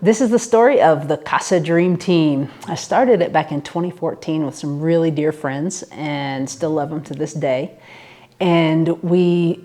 This is the story of the Casa Dream Team. I started it back in 2014 with some really dear friends and still love them to this day. And we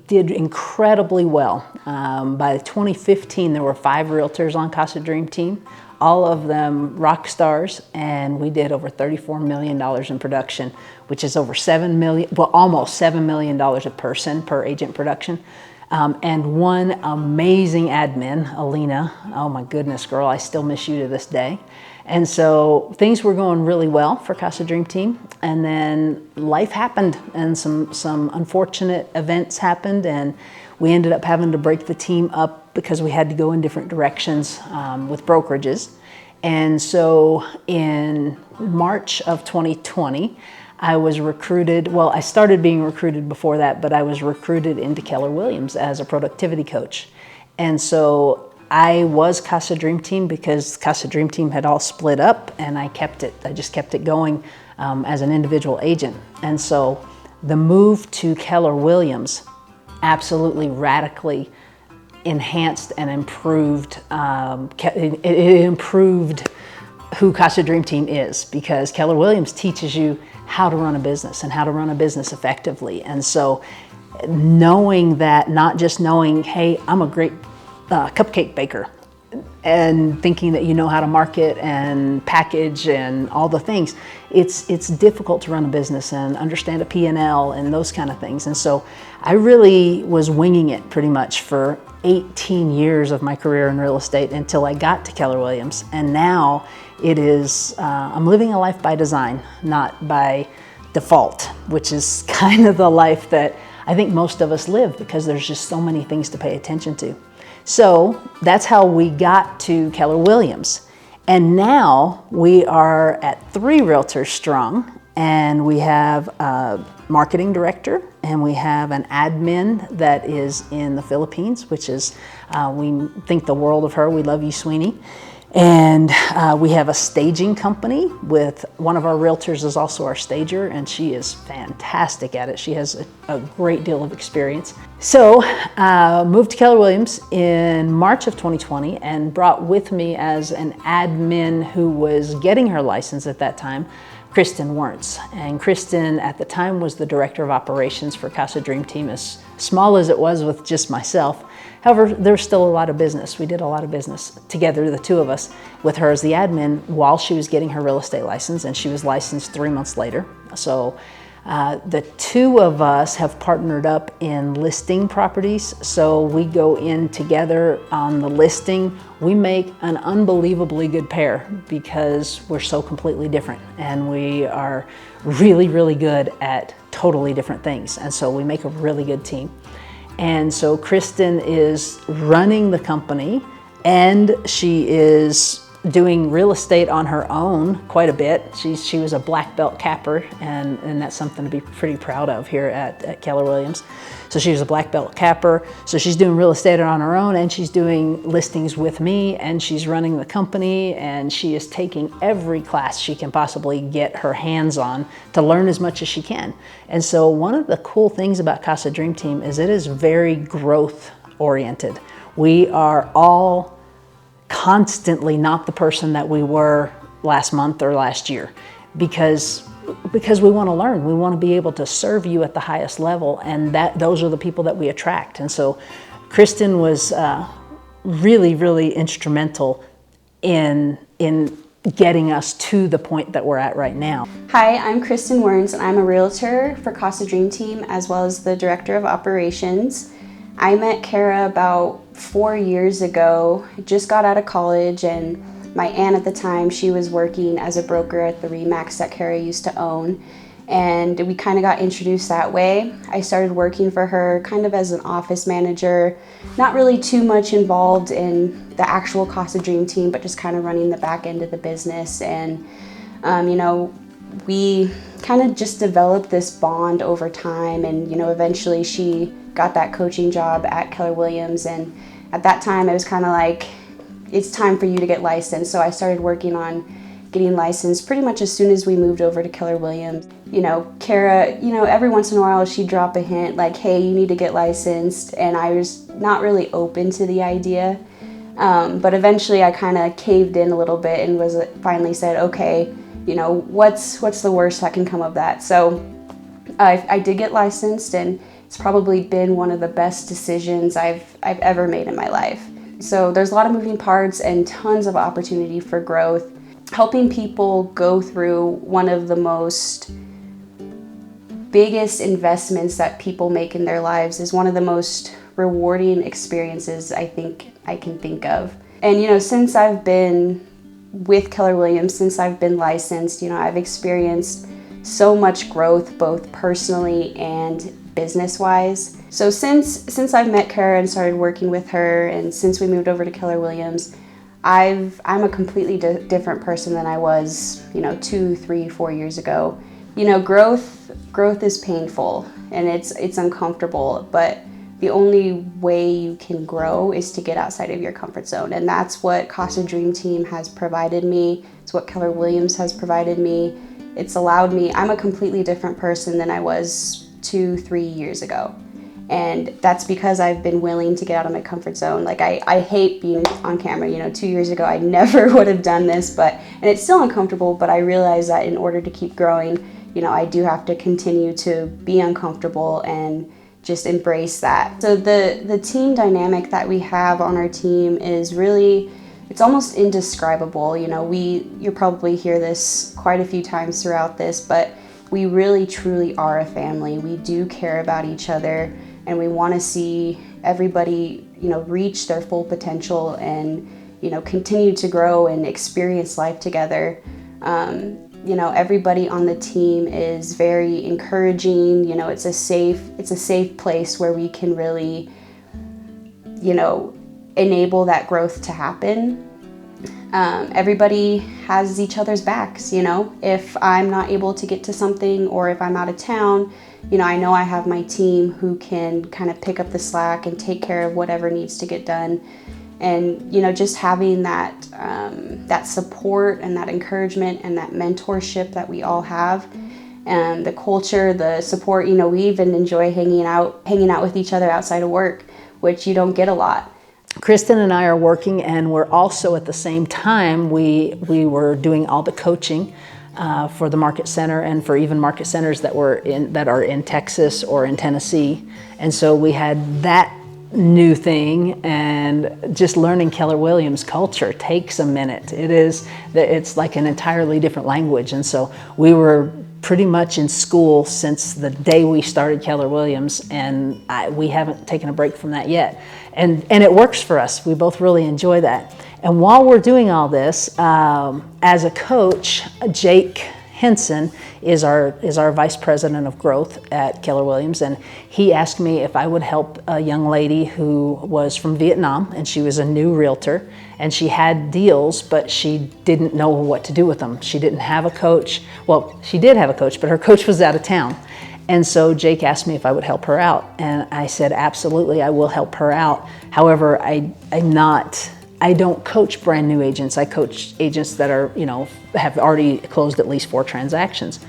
did incredibly well. By 2015, there were 5 realtors on Casa Dream Team, all of them rock stars, and we did over $34 million in production, which is over $7 million, well, almost $7 million a person per agent production. And one amazing admin, Alina. Oh my goodness, girl, I still miss you to this day. And so things were going really well for Casa Dream Team. And then life happened and some unfortunate events happened, and we ended up having to break the team up because we had to go in different directions with brokerages. And so in March of 2020, I was recruited, well, I started being recruited before that, but I was recruited into Keller Williams as a productivity coach. And so I was Casa Dream Team because Casa Dream Team had all split up, and I just kept it going as an individual agent. And so the move to Keller Williams absolutely radically enhanced and improved, it improved who Casa Dream Team is, because Keller Williams teaches you how to run a business and how to run a business effectively. And so knowing that, not just knowing, hey, I'm a great cupcake baker, and thinking that you know how to market and package and all the things, it's difficult to run a business and understand a P&L and those kind of things. And so I really was winging it pretty much for 18 years of my career in real estate until I got to Keller Williams. And now it is, I'm living a life by design, not by default, which is kind of the life that I think most of us live, because there's just so many things to pay attention to. So that's how we got to Keller Williams. And now we are at 3 realtors strong, and we have a marketing director, and we have an admin that is in the Philippines, which is, we think the world of her. We love you, Sweeney. And we have a staging company with one of our realtors is also our stager, and she is fantastic at it. She has a great deal of experience. So moved to Keller Williams in March of 2020 and brought with me as an admin who was getting her license at that time, Kristen Werntz. And Kristen at the time was the director of operations for Casa Dream Team, as small as it was with just myself. However, there was still a lot of business. We did a lot of business together, the 2 of us, with her as the admin while she was getting her real estate license, and she was licensed 3 months later. So the 2 of us have partnered up in listing properties. So we go in together on the listing. We make an unbelievably good pair because we're so completely different, and we are really, really good at totally different things. And so we make a really good team. And so Kristen is running the company, and she is doing real estate on her own quite a bit. She was a black belt capper, and that's something to be pretty proud of here at Keller Williams. So she was a black belt capper. So she's doing real estate on her own, and she's doing listings with me, and she's running the company, and she is taking every class she can possibly get her hands on to learn as much as she can. And so one of the cool things about Casa Dream Team is it is very growth oriented. We are all constantly not the person that we were last month or last year, because we want to learn. We want to be able to serve you at the highest level, and those are the people that we attract. And so Kristen was really, really instrumental in getting us to the point that we're at right now. Hi, I'm Kristen Werntz, and I'm a realtor for Casa Dream Team as well as the director of operations. I met Kara about 4 years ago. I just got out of college, and my aunt at the time, she was working as a broker at the Remax that Kara used to own, and we kind of got introduced that way. I started working for her kind of as an office manager, not really too much involved in the actual Casa Dream Team, but just kind of running the back end of the business. And you know, we kind of just developed this bond over time, and you know, eventually she got that coaching job at Keller Williams, and at that time it was kind of like, it's time for you to get licensed. So I started working on getting licensed pretty much as soon as we moved over to Keller Williams. You know, Kara, you know, every once in a while she'd drop a hint like, hey, you need to get licensed, and I was not really open to the idea. But eventually I kind of caved in a little bit and was finally said, okay, you know, what's the worst that can come of that? So I did get licensed, and it's probably been one of the best decisions I've ever made in my life. So there's a lot of moving parts and tons of opportunity for growth. Helping people go through one of the most biggest investments that people make in their lives is one of the most rewarding experiences I think I can think of. And you know, since I've been with Keller Williams, since I've been licensed, you know, I've experienced so much growth, both personally and business-wise. So since I've met Kara and started working with her, and since we moved over to Keller Williams, I'm a completely different person than I was, you know, 2, 3, 4 years ago. You know, growth is painful and it's uncomfortable, but the only way you can grow is to get outside of your comfort zone. And that's what Casa Dream Team has provided me. It's what Keller Williams has provided me. It's allowed me, I'm a completely different person than I was 2, 3 years ago. And that's because I've been willing to get out of my comfort zone. Like I hate being on camera. You know, 2 years ago, I never would have done this, and it's still uncomfortable, but I realize that in order to keep growing, you know, I do have to continue to be uncomfortable and just embrace that. So the team dynamic that we have on our team is really, it's almost indescribable. You know, you'll probably hear this quite a few times throughout this, but we really truly are a family. We do care about each other, and we want to see everybody, you know, reach their full potential and, you know, continue to grow and experience life together. You know, everybody on the team is very encouraging. You know, it's a safe place where we can really, you know, enable that growth to happen. Everybody has each other's backs. You know, if I'm not able to get to something, or if I'm out of town, you know I have my team who can kind of pick up the slack and take care of whatever needs to get done. And, you know, just having that support and that encouragement and that mentorship that we all have, and the culture, the support, you know, we even enjoy hanging out with each other outside of work, which you don't get a lot. Kristen and I are working, and we're also at the same time, we were doing all the coaching for the market center and for even market centers that are in Texas or in Tennessee. And so we had that new thing, and just learning Keller Williams culture takes a minute. It's like an entirely different language. And so we were pretty much in school since the day we started Keller Williams, and we haven't taken a break from that yet. And it works for us. We both really enjoy that. And while we're doing all this, as a coach, Jake Henson is our vice president of growth at Keller Williams, and he asked me if I would help a young lady who was from Vietnam, and she was a new realtor, and she had deals, but she didn't know what to do with them. She didn't have a coach. Well, she did have a coach, but her coach was out of town. And so Jake asked me if I would help her out, and I said, absolutely, I will help her out. However, I don't coach brand new agents. I coach agents that are, you know, have already closed at least 4 transactions.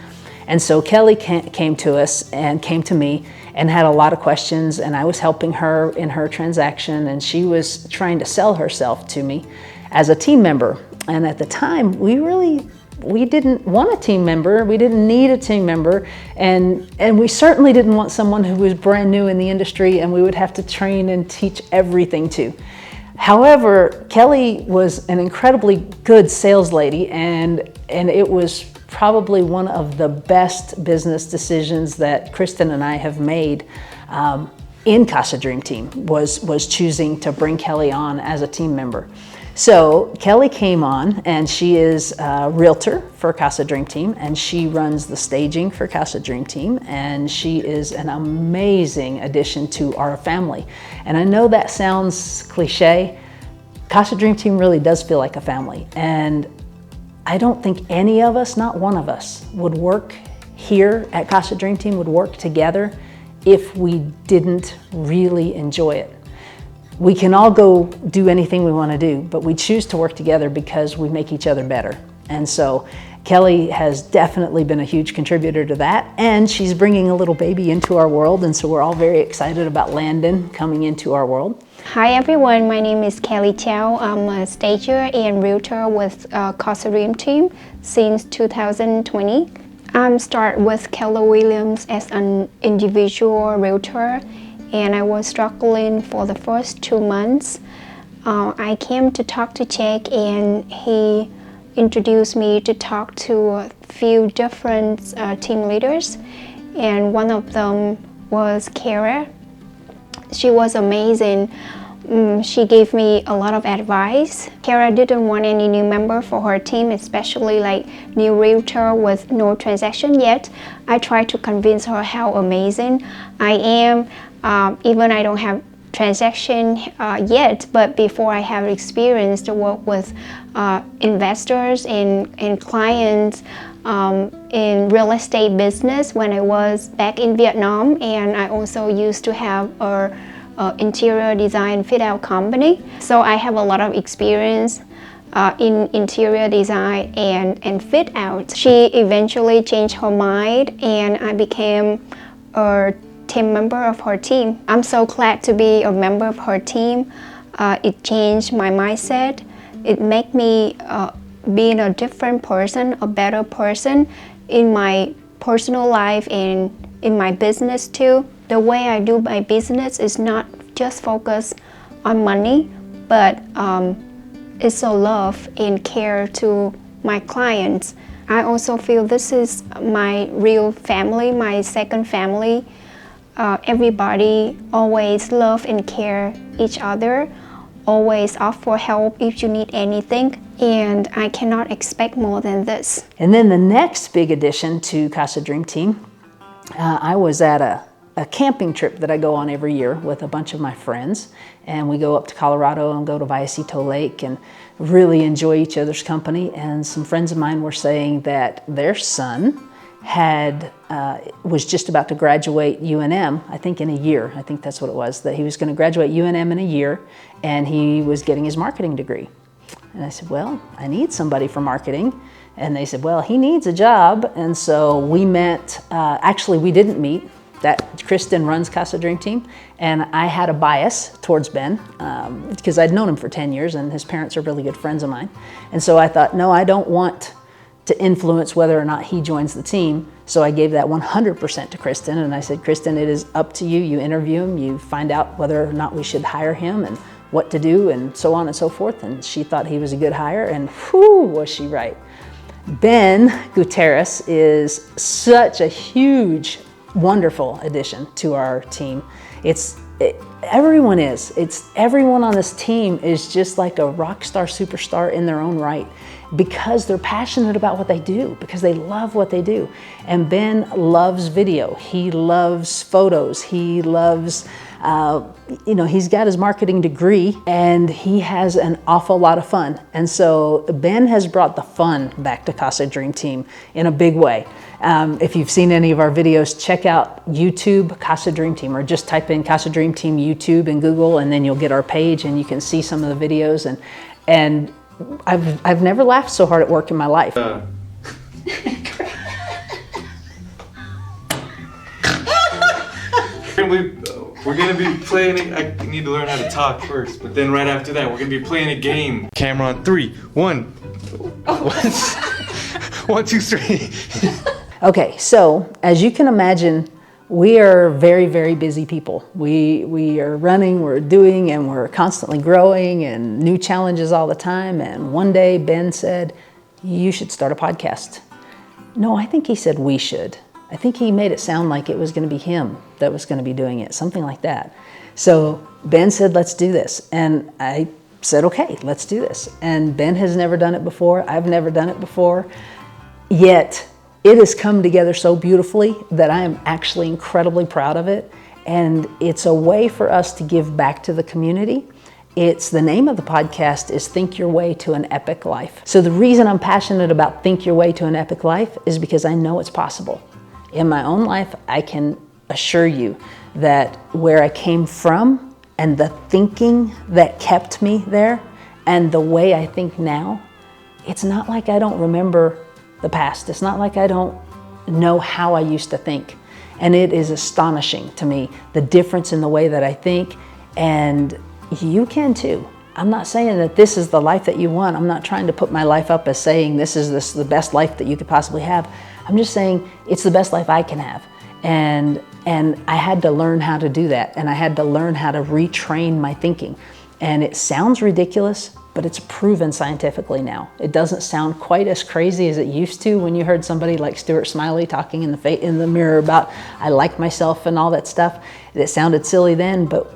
And so Kelly came to me and had a lot of questions, and I was helping her in her transaction, and she was trying to sell herself to me as a team member. And at the time, we didn't want a team member. We didn't need a team member. And we certainly didn't want someone who was brand new in the industry and we would have to train and teach everything to. However, Kelly was an incredibly good sales lady, and it was probably one of the best business decisions that Kristen and I have made in Casa Dream Team was choosing to bring Kelly on as a team member. So Kelly came on, and she is a realtor for Casa Dream Team, and she runs the staging for Casa Dream Team, and she is an amazing addition to our family. And I know that sounds cliche. Casa Dream Team really does feel like a family, and I don't think any of us, not one of us, would work here at Casa Dream Team, would work together if we didn't really enjoy it. We can all go do anything we want to do, but we choose to work together because we make each other better. And so Kelly has definitely been a huge contributor to that, and she's bringing a little baby into our world, and so we're all very excited about Landon coming into our world. Hi everyone, my name is Kelly Chow. I'm a stager and realtor with Casa Dream Team since 2020. I started with Keller Williams as an individual realtor, and I was struggling for the first 2 months. I came to talk to Jack, and he introduced me to talk to a few different team leaders, and one of them was Kara. She was amazing. She gave me a lot of advice. Kara didn't want any new member for her team, especially like new realtor with no transaction yet. I tried to convince her how amazing I am. Even I don't have transaction yet, but before I have experience to work with investors and clients in real estate business when I was back in Vietnam, and I also used to have a interior design fit out company. So I have a lot of experience in interior design and fit out. She eventually changed her mind, and I became a team member of her team. I'm so glad to be a member of her team. It changed my mindset. It made me being a different person, a better person in my personal life and in my business too. The way I do my business is not just focused on money, but it's a love and care to my clients. I also feel this is my real family, my second family. Everybody always love and care each other, always offer help if you need anything, and I cannot expect more than this. And then the next big addition to Casa Dream Team, I was at a camping trip that I go on every year with a bunch of my friends, and we go up to Colorado and go to Vallecito Lake and really enjoy each other's company. And some friends of mine were saying that their son was just about to graduate UNM, I think in a year. I think that's what it was, that he was going to graduate UNM in a year, and he was getting his marketing degree. And I said, well, I need somebody for marketing. And they said, well, he needs a job. And so we met. Actually, we didn't meet. That Kristen runs Casa Dream Team, and I had a bias towards Ben because I'd known him for 10 years, and his parents are really good friends of mine. And so I thought, no, I don't want to influence whether or not he joins the team. So I gave that 100% to Kristen, and I said, Kristen, it is up to you. You interview him, you find out whether or not we should hire him and what to do and so on and so forth. And she thought he was a good hire, and whew, was she right. Ben Gutierrez is such a huge, wonderful addition to our team. Everyone on this team is just like a rock star superstar in their own right, because they're passionate about what they do, because they love what they do. And Ben loves video. He loves photos. He loves, he's got his marketing degree, and he has an awful lot of fun. And so Ben has brought the fun back to Casa Dream Team in a big way. If you've seen any of our videos, check out YouTube Casa Dream Team, or just type in Casa Dream Team YouTube in Google, and then you'll get our page and you can see some of the videos. And I've never laughed so hard at work in my life. We're gonna be playing. I need to learn how to talk first, but then right after that, we're gonna be playing a game. Camera on 3, 1. 1, 2, 3. Okay, so as you can imagine, we are very, very busy people. We are running, we're doing, and we're constantly growing, and new challenges all the time. And one day Ben said, you should start a podcast. No, I think he said we should. I think he made it sound like it was going to be him that was going to be doing it, something like that. So Ben said, let's do this. And I said, okay, let's do this. And Ben has never done it before. I've never done it before. Yet it has come together so beautifully that I am actually incredibly proud of it. And it's a way for us to give back to the community. The name of the podcast is Think Your Way to an Epic Life. So the reason I'm passionate about Think Your Way to an Epic Life is because I know it's possible. In my own life, I can assure you that where I came from and the thinking that kept me there and the way I think now, it's not like I don't remember the past. It's not like I don't know how I used to think. And it is astonishing to me, the difference in the way that I think. And you can too. I'm not saying that this is the life that you want. I'm not trying to put my life up as saying this is the best life that you could possibly have. I'm just saying it's the best life I can have. And I had to learn how to do that. And I had to learn how to retrain my thinking. And it sounds ridiculous, but it's proven scientifically now. It doesn't sound quite as crazy as it used to when you heard somebody like Stuart Smiley talking in the mirror about I like myself and all that stuff. It sounded silly then, but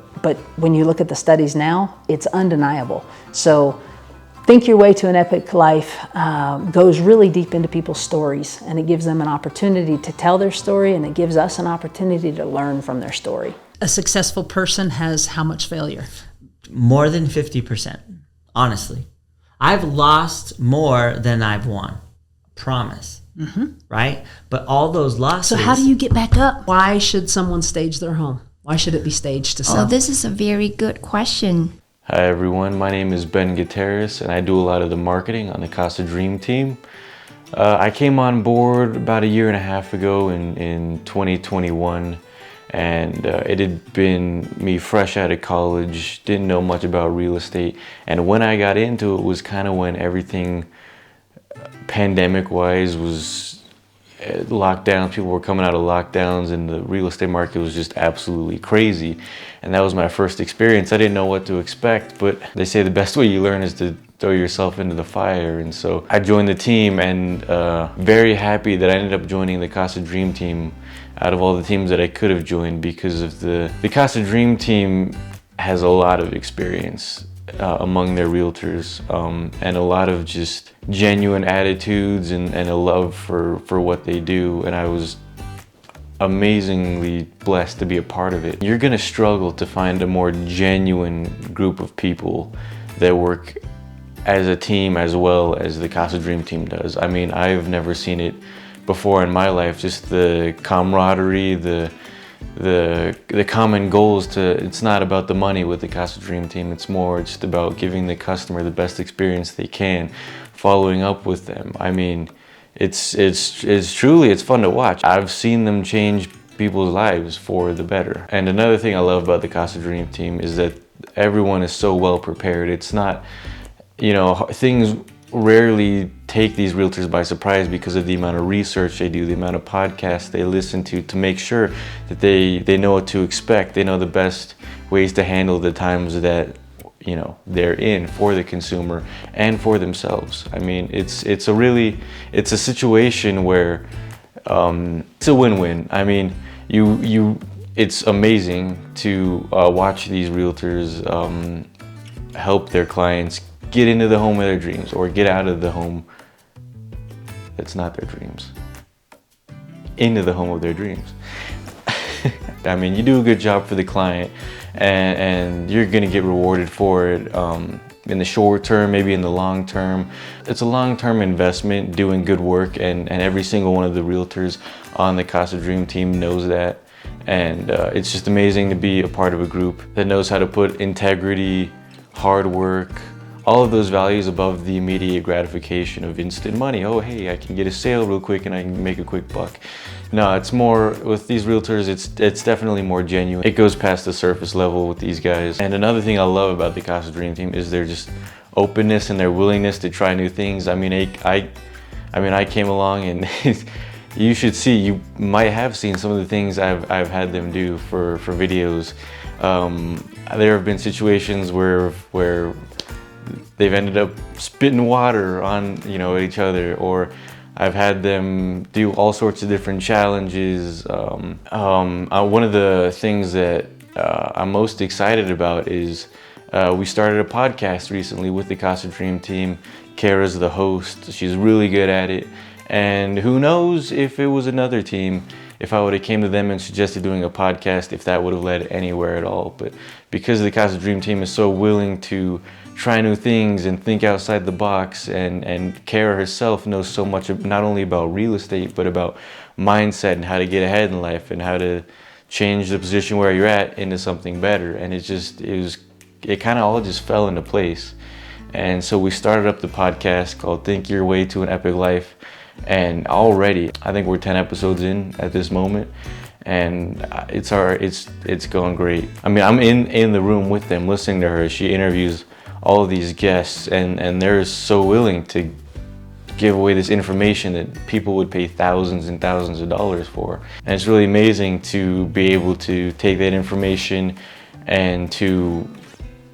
when you look at the studies now, it's undeniable. So Think Your Way to an Epic Life goes really deep into people's stories, and it gives them an opportunity to tell their story, and it gives us an opportunity to learn from their story. A successful person has how much failure? More than 50%, honestly. I've lost more than I've won. Promise. Right? But all those losses... So how do you get back up? Why should someone stage their home? Why should it be staged to sell? Oh, this is a very good question. Hi everyone, my name is Ben Gutierrez and I do a lot of the marketing on the Casa Dream team. I came on board about a year and a half ago in 2021, and it had been me fresh out of college, didn't know much about real estate, and when I got into it was kind of when everything pandemic-wise was lockdowns. People were coming out of lockdowns and the real estate market was just absolutely crazy, and that was my first experience. I didn't know what to expect, but they say the best way you learn is to throw yourself into the fire, and so I joined the team, and very happy that I ended up joining the Casa Dream team out of all the teams that I could have joined, because of the Casa Dream team has a lot of experience among their realtors, and a lot of just genuine attitudes and a love for what they do, and I was amazingly blessed to be a part of it. You're gonna struggle to find a more genuine group of people that work as a team as well as the Casa Dream team does. I mean, I've never seen it before in my life, just the camaraderie, the common goals it's not about the money with the Casa Dream team, it's more just about giving the customer the best experience they can, following up with them. I mean, it's truly fun to watch. I've seen them change people's lives for the better. And another thing I love about the Casa Dream team is that everyone is so well prepared. It's not, you know, things rarely take these realtors by surprise because of the amount of research they do, the amount of podcasts they listen to make sure that they know what to expect. They know the best ways to handle the times that, you know, they're in for the consumer and for themselves. I mean, it's a situation where it's a win-win. I mean, it's amazing to watch these realtors help their clients get into the home of their dreams, or get out of the home that's not their dreams, into the home of their dreams. I mean, you do a good job for the client, and you're gonna get rewarded for it in the short term, maybe in the long term. It's a long-term investment doing good work, and every single one of the realtors on the Casa Dream team knows that. And it's just amazing to be a part of a group that knows how to put integrity, hard work, all of those values above the immediate gratification of instant money. Oh, hey, I can get a sale real quick and I can make a quick buck. No, it's more, with these realtors, it's definitely more genuine. It goes past the surface level with these guys. And another thing I love about the Casa Dream team is their just openness and their willingness to try new things. I mean, I came along and you should see, you might have seen some of the things I've had them do for videos. There have been situations where they've ended up spitting water on, you know, each other, or I've had them do all sorts of different challenges. One of the things that I'm most excited about is we started a podcast recently with the Casa Dream team. Kara's the host. She's really good at it. And who knows, if it was another team, if I would have came to them and suggested doing a podcast, if that would have led anywhere at all. But because the Casa Dream team is so willing to try new things and think outside the box, and Kara herself knows so much not only about real estate, but about mindset and how to get ahead in life and how to change the position where you're at into something better. And it kind of all just fell into place. And so we started up the podcast called Think Your Way to an Epic Life. And already, I think we're 10 episodes in at this moment. and it's going great. I mean, I'm in the room with them, listening to her. She interviews all of these guests, and they're so willing to give away this information that people would pay thousands and thousands of dollars for. And it's really amazing to be able to take that information and to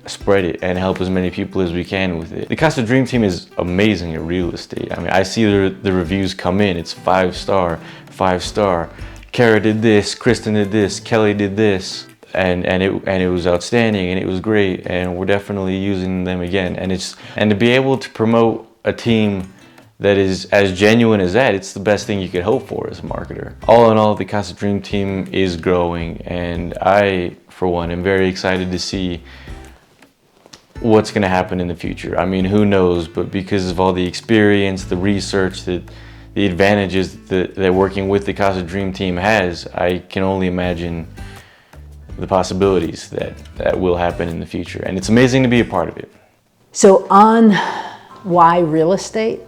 spread it and help as many people as we can with it. The Casa Dream Team is amazing at real estate. I mean, I see the reviews come in, it's 5-star, 5-star. Kara did this, Kristen did this, Kelly did this, and it was outstanding, and it was great, and we're definitely using them again. And to be able to promote a team that is as genuine as that, it's the best thing you could hope for as a marketer. All in all, the Casa Dream Team is growing, and I, for one, am very excited to see what's going to happen in the future. I mean, who knows, but because of all the experience, the research, the advantages that working with the Casa Dream Team has, I can only imagine the possibilities that will happen in the future. And it's amazing to be a part of it. So on why real estate?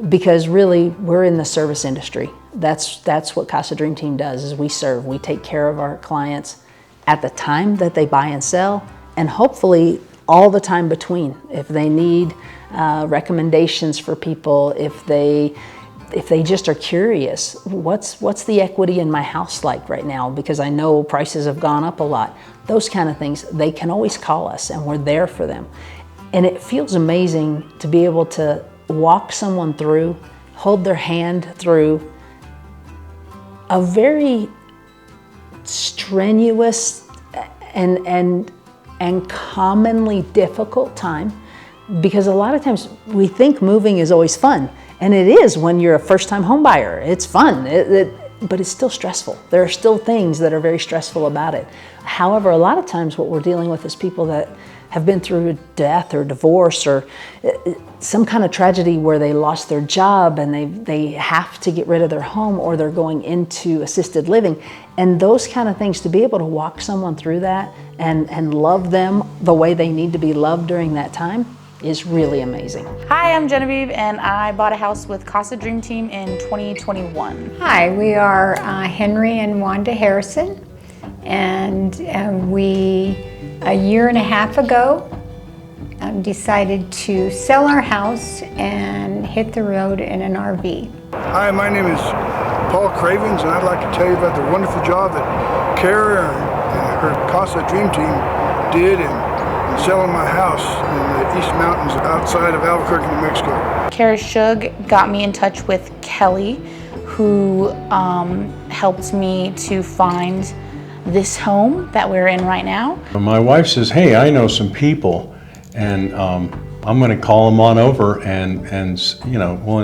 Because really we're in the service industry. That's what Casa Dream Team does, is we serve. We take care of our clients at the time that they buy and sell, and hopefully all the time between. If they need recommendations for people, if they just are curious, what's the equity in my house like right now? Because I know prices have gone up a lot. Those kind of things, they can always call us, and we're there for them. And it feels amazing to be able to walk someone through, hold their hand through a very strenuous and commonly difficult time, because a lot of times we think moving is always fun, and it is when you're a first-time home buyer. It's fun, but it's still stressful. There are still things that are very stressful about it. However, a lot of times what we're dealing with is people that have been through death or divorce or some kind of tragedy where they lost their job and they have to get rid of their home, or they're going into assisted living. And those kind of things, to be able to walk someone through that and love them the way they need to be loved during that time is really amazing. Hi, I'm Genevieve, and I bought a house with Casa Dream Team in 2021. Hi, we are Henry and Wanda Harrison, and we, a year and a half ago, decided to sell our house and hit the road in an RV. Hi, my name is Paul Cravens, and I'd like to tell you about the wonderful job that Kara and her Casa Dream Team did in selling my house in the East Mountains outside of Albuquerque, New Mexico. Kara Shug got me in touch with Kelly, who helped me to find this home that we're in right now. My wife says, hey, I know some people, and I'm going to call them on over and we'll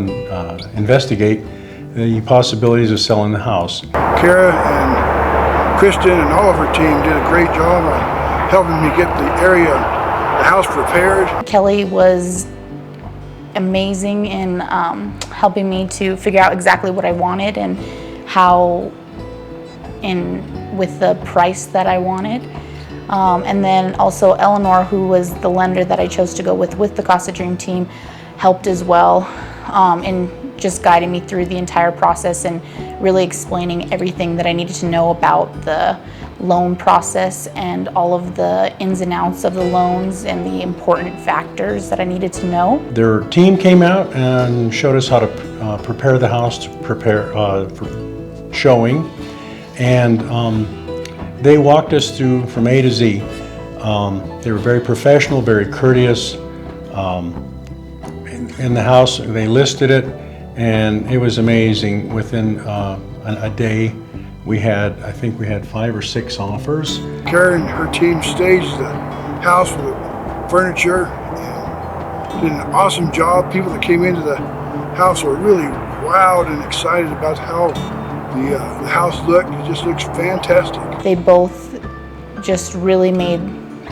investigate the possibilities of selling the house. Kara and Kristen and all of her team did a great job on helping me get the house prepared. Kelly was amazing in helping me to figure out exactly what I wanted and how with the price that I wanted. And then also Eleanor, who was the lender that I chose to go with the Casa Dream Team, helped as well in just guiding me through the entire process and really explaining everything that I needed to know about the loan process and all of the ins and outs of the loans and the important factors that I needed to know. Their team came out and showed us how to prepare the house to prepare for showing, and they walked us through from A to Z. They were very professional, very courteous. In the house, they listed it, and it was amazing. Within a day, I think we had 5 or 6 offers. Karen and her team staged the house with the furniture and did an awesome job. People that came into the house were really wowed and excited about how the house looked. It just looks fantastic. They both just really made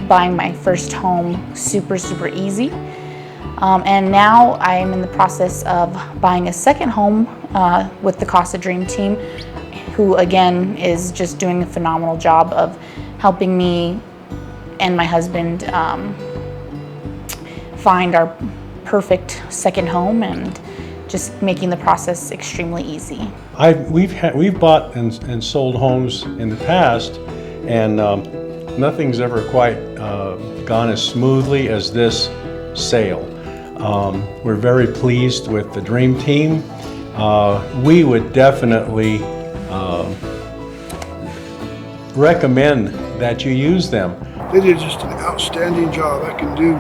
buying my first home super, super easy. And now I am in the process of buying a second home with the Casa Dream Team, who again is just doing a phenomenal job of helping me and my husband find our perfect second home and just making the process extremely easy. We've bought and sold homes in the past, and nothing's ever quite gone as smoothly as this sale. We're very pleased with the Dream Team. We would definitely recommend that you use them. They did just an outstanding job. I can do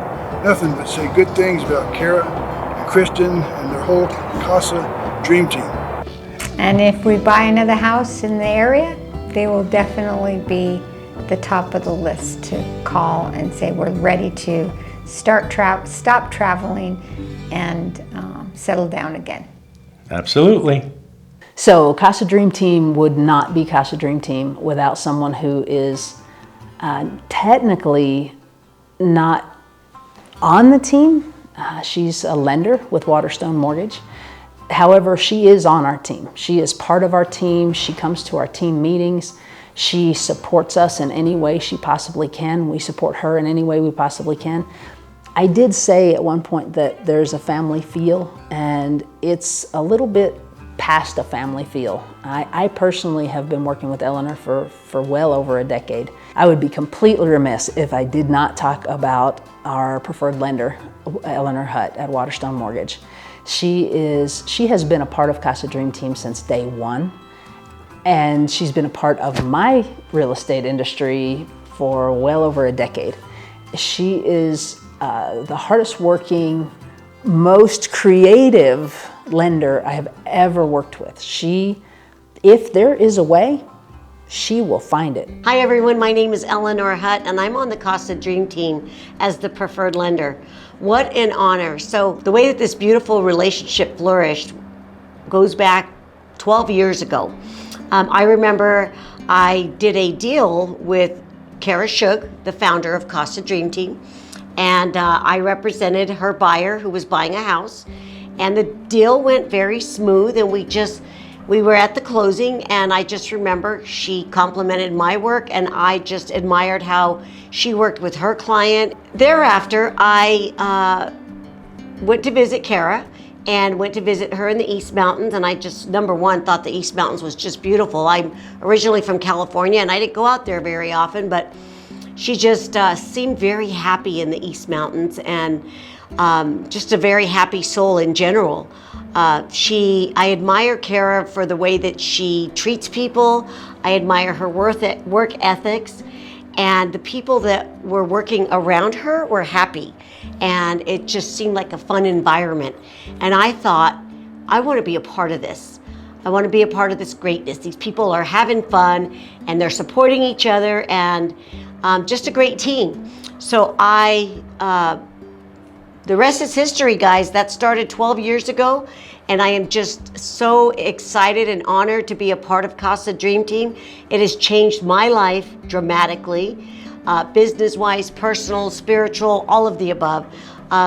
nothing but say good things about Kara and Kristen and their whole Casa Dream Team. And if we buy another house in the area, they will definitely be the top of the list to call and say we're ready to stop traveling and settle down again. Absolutely. So Casa Dream Team would not be Casa Dream Team without someone who is technically not on the team. She's a lender with Waterstone Mortgage. However, she is on our team. She is part of our team. She comes to our team meetings. She supports us in any way she possibly can. We support her in any way we possibly can. I did say at one point that there's a family feel, and it's a little bit past a family feel. I personally have been working with Eleanor for well over a decade. I would be completely remiss if I did not talk about our preferred lender, Eleanor Hutt at Waterstone Mortgage. She has been a part of Casa Dream Team since day one, and she's been a part of my real estate industry for well over a decade. She is the hardest working, most creative lender I have ever worked with. If there is a way, she will find it. Hi everyone, my name is Eleanor Hutt and I'm on the Casa Dream Team as the preferred lender. What an honor. So the way that this beautiful relationship flourished goes back 12 years ago. I remember I did a deal with Kara Shug, the founder of Casa Dream Team, and I represented her buyer who was buying a house. And the deal went very smooth, and we were at the closing, and I just remember she complimented my work, and I just admired how she worked with her client. Thereafter, I went to visit Kara and went to visit her in the East Mountains, and I just, number one, thought the East Mountains was just beautiful. I'm originally from California, and I didn't go out there very often, but she just seemed very happy in the East Mountains, and just a very happy soul in general. I admire Kara for the way that she treats people. I admire her work ethics, and the people that were working around her were happy, and it just seemed like a fun environment. And I thought, I want to be a part of this. I want to be a part of this greatness. These people are having fun, and they're supporting each other, and just a great team. So the rest is history, guys. That started 12 years ago, and I am just so excited and honored to be a part of Casa Dream Team. It has changed my life dramatically, business-wise, personal, spiritual, all of the above,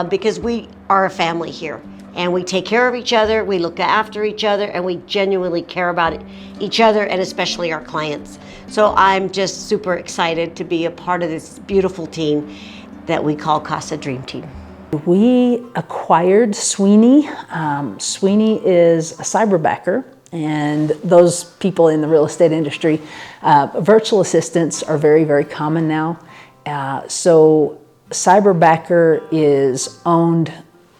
because we are a family here, and we take care of each other, we look after each other, and we genuinely care about each other, and especially our clients. So I'm just super excited to be a part of this beautiful team that we call Casa Dream Team. We acquired Sweeney. Sweeney is a cyberbacker, and those people in the real estate industry, virtual assistants are very, very common now. So cyberbacker is owned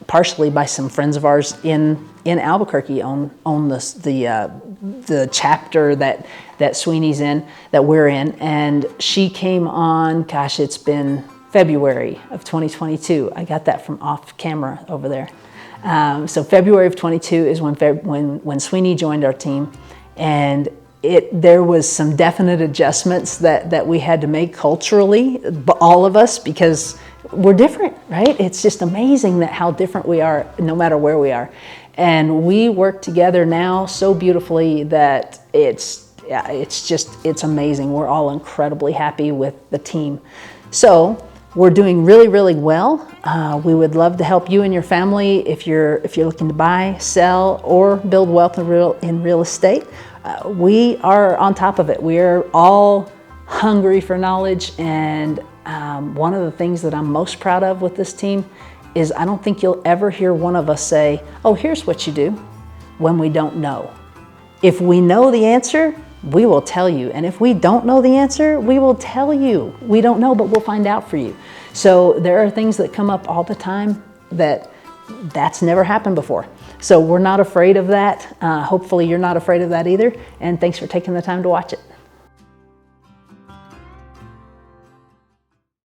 partially by some friends of ours in Albuquerque, own the chapter that Sweeney's in, that we're in, and she came on, gosh, it's been February of 2022. I got that from off camera over there. So February of 22 is when Sweeney joined our team, and there was some definite adjustments that we had to make culturally, all of us, because we're different, right? It's just amazing that how different we are no matter where we are. And we work together now so beautifully that it's amazing. We're all incredibly happy with the team. So we're doing really, really well. We would love to help you and your family if you're looking to buy, sell, or build wealth in real estate. We are on top of it. We're all hungry for knowledge, and one of the things that I'm most proud of with this team is I don't think you'll ever hear one of us say, oh, here's what you do, when we don't know. If we know the answer, we will tell you. And if we don't know the answer, we will tell you. We don't know, but we'll find out for you. So there are things that come up all the time that's never happened before. So we're not afraid of that. Hopefully you're not afraid of that either. And thanks for taking the time to watch it.